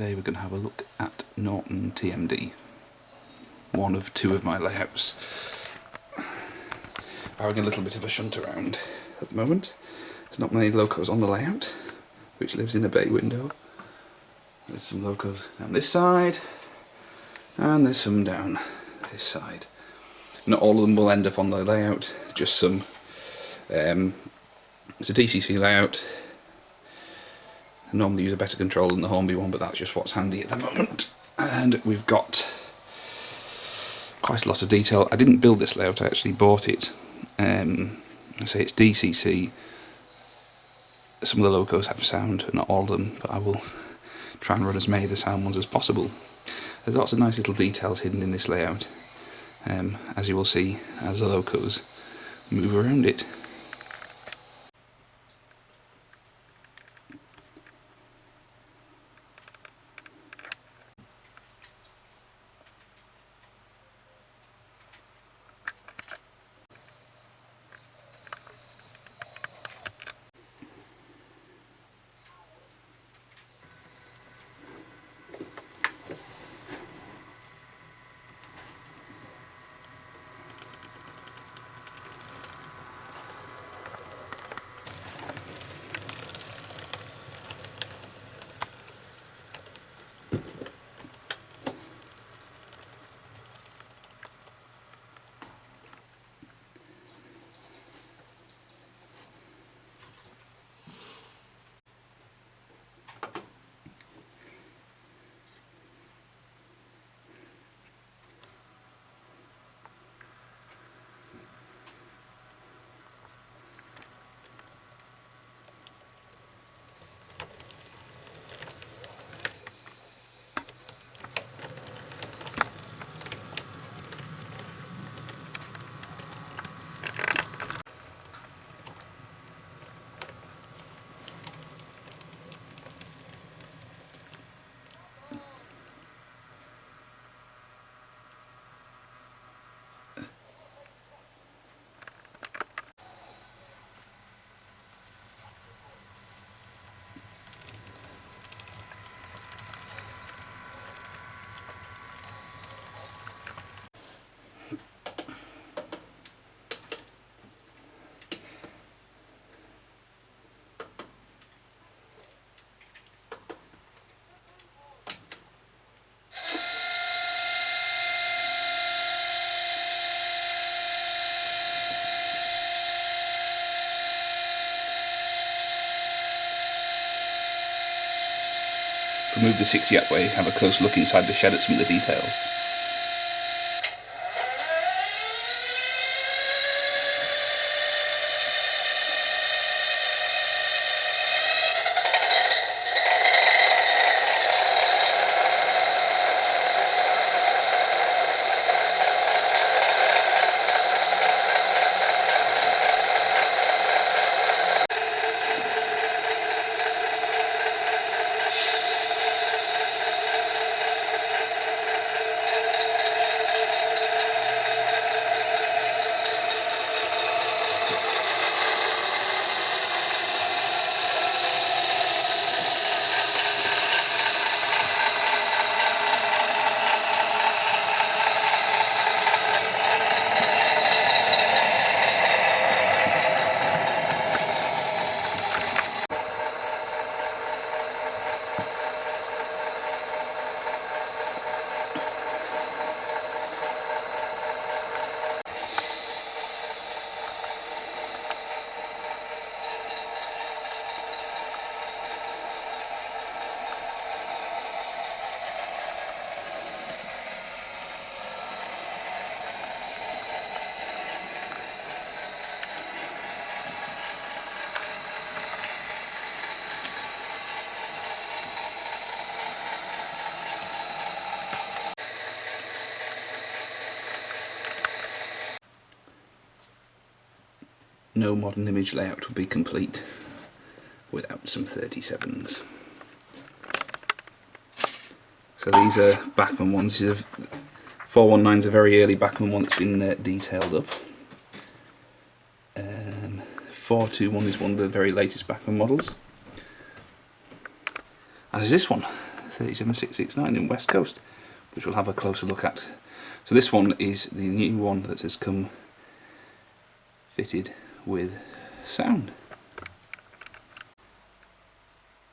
Today we're going to have a look at Norton TMD, one of two of my layouts. Having a little bit of a shunt around at the moment. There's not many locos on the layout, which lives in a bay window. There's some locos down this side, and there's some down this side. Not all of them will end up on the layout, just some. It's a DCC layout. I normally use a better control than the Hornby one, but that's just what's handy at the moment. And we've got quite a lot of detail. I didn't build this layout, I actually bought it. I say it's DCC. Some of the locos have sound, not all of them, but I will try and run as many of the sound ones as possible. There's lots of nice little details hidden in this layout, as you will see as the locos move around it. If we move the 60 that way, have a close look inside the shed at some of the details. No modern image layout would be complete without some 37s. So these are Bachmann ones. This is 419 is a very early Bachmann one that's been detailed up. 421 is one of the very latest Bachmann models. As is this one, 37669 in West Coast, which we'll have a closer look at. So this one is the new one that has come fitted with sound.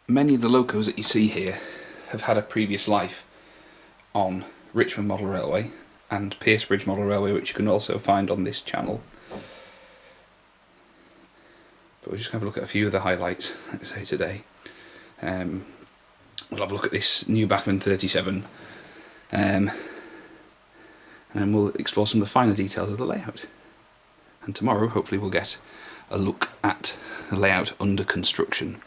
Many of the locos that you see here have had a previous life on Richmond Model Railway and Piercebridge Model Railway, which you can also find on this channel. But we'll just have a look at a few of the highlights, let's say, today. We'll have a look at this new Bachmann 37, and then we'll explore some of the finer details of the layout. And tomorrow, hopefully, we'll get a look at the layout under construction.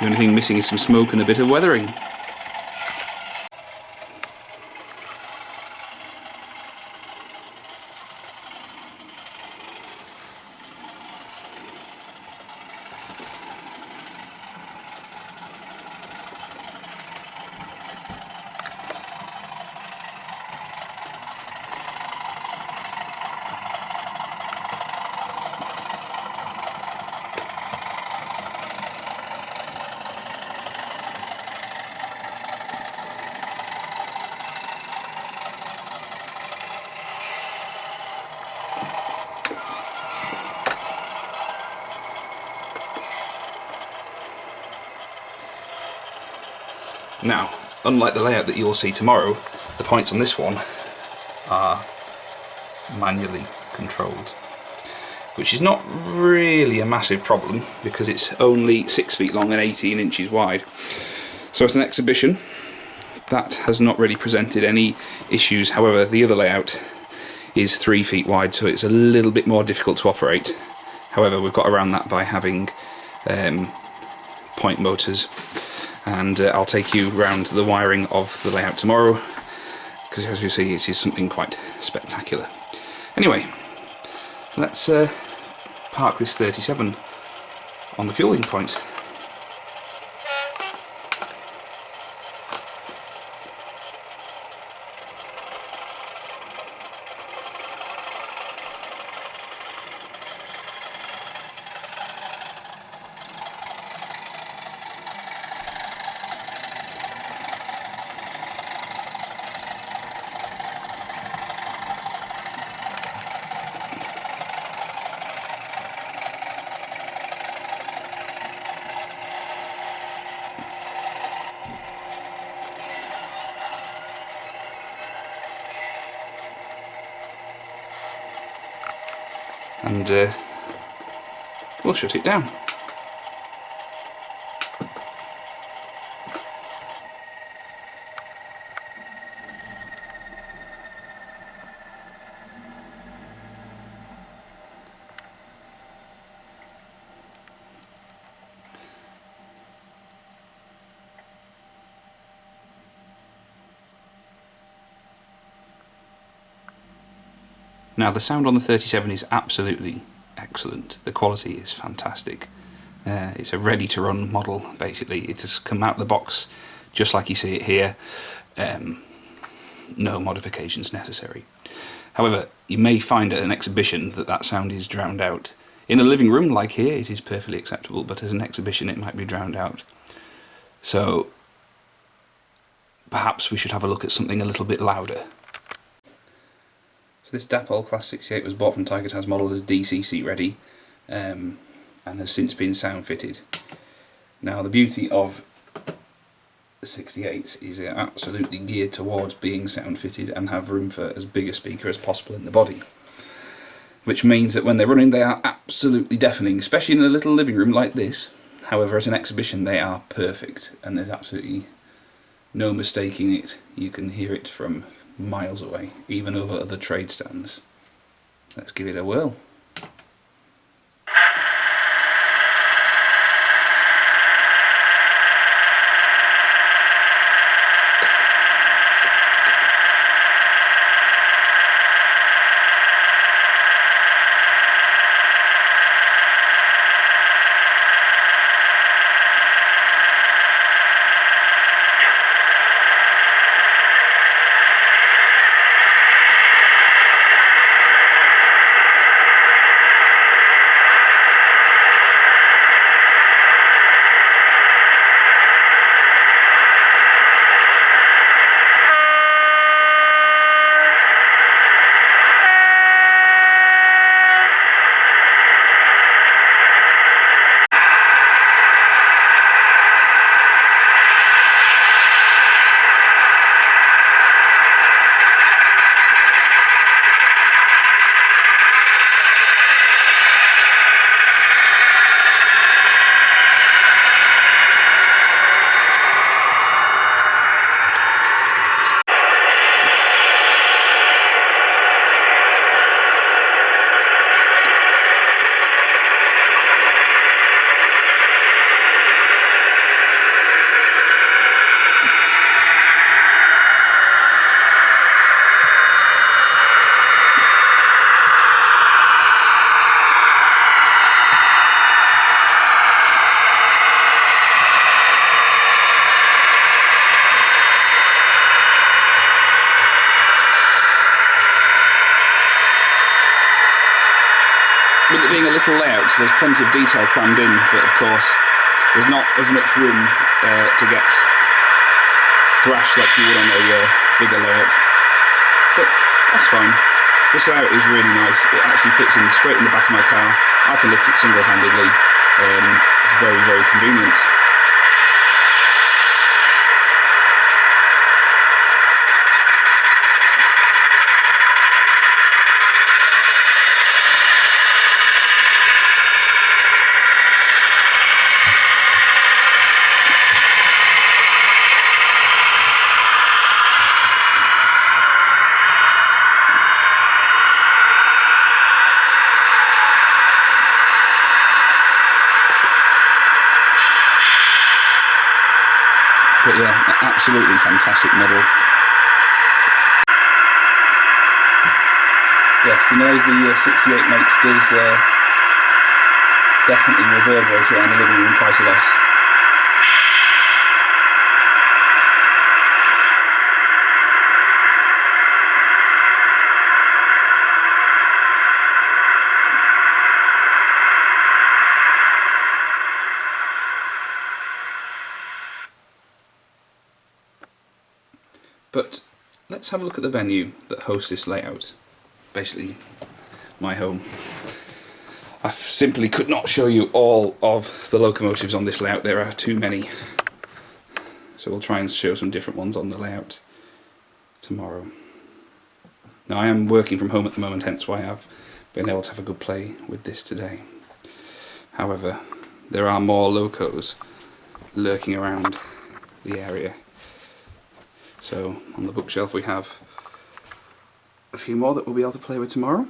The only thing missing is some smoke and a bit of weathering. Now, unlike the layout that you'll see tomorrow, the points on this one are manually controlled, which is not really a massive problem because it's only 6 feet long and 18 inches wide. So it's an exhibition that has not really presented any issues. However, the other layout is 3 feet wide, so it's a little bit more difficult to operate. However, we've got around that by having point motors. And I'll take you round the wiring of the layout tomorrow, because as you see, it is something quite spectacular. Anyway, let's park this 37 on the fueling point. And we'll shut it down. Now the sound on the 37 is absolutely excellent. The quality is fantastic. It's a ready to run model basically. It has come out of the box just like you see it here. No modifications necessary. However, you may find at an exhibition that sound is drowned out. In a living room like here it is perfectly acceptable, but at an exhibition it might be drowned out. So perhaps we should have a look at something a little bit louder. So this Dapol Class 68 was bought from Tiger Taz model as DCC ready, and has since been sound fitted. Now the beauty of the 68s is they're absolutely geared towards being sound fitted and have room for as big a speaker as possible in the body. Which means that when they're running they are absolutely deafening, especially in a little living room like this. However, at an exhibition they are perfect and there's absolutely no mistaking it. You can hear it from miles away, even over other trade stands. Let's give it a whirl. With it being a little layout, so there's plenty of detail crammed in, but of course there's not as much room to get thrashed like you would on a bigger layout. But that's fine. This layout is really nice. It actually fits in straight in the back of my car. I can lift it single-handedly. It's very, very convenient. But yeah, absolutely fantastic model. Yes, the noise the 68 makes does definitely reverberate around the living room quite a lot. But let's have a look at the venue that hosts this layout. Basically, my home. I simply could not show you all of the locomotives on this layout, there are too many. So we'll try and show some different ones on the layout tomorrow. Now I am working from home at the moment, hence why I've been able to have a good play with this today. However, there are more locos lurking around the area. So on the bookshelf we have a few more that we'll be able to play with tomorrow.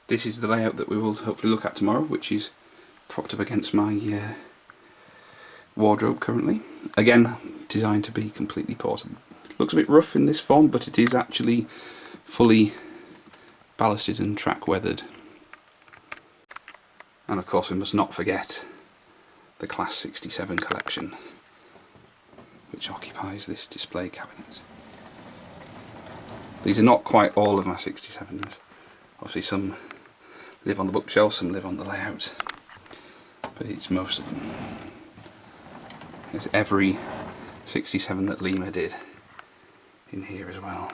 This is the layout that we will hopefully look at tomorrow, which is propped up against my wardrobe currently. Again, designed to be completely portable. Looks a bit rough in this form, but it is actually fully ballasted and track weathered. And of course we must not forget the Class 67 collection, which occupies this display cabinet. These are not quite all of my 67s. Obviously some live on the bookshelf, some live on the layout, but it's most of them. There's every 67 that Lima did in here as well.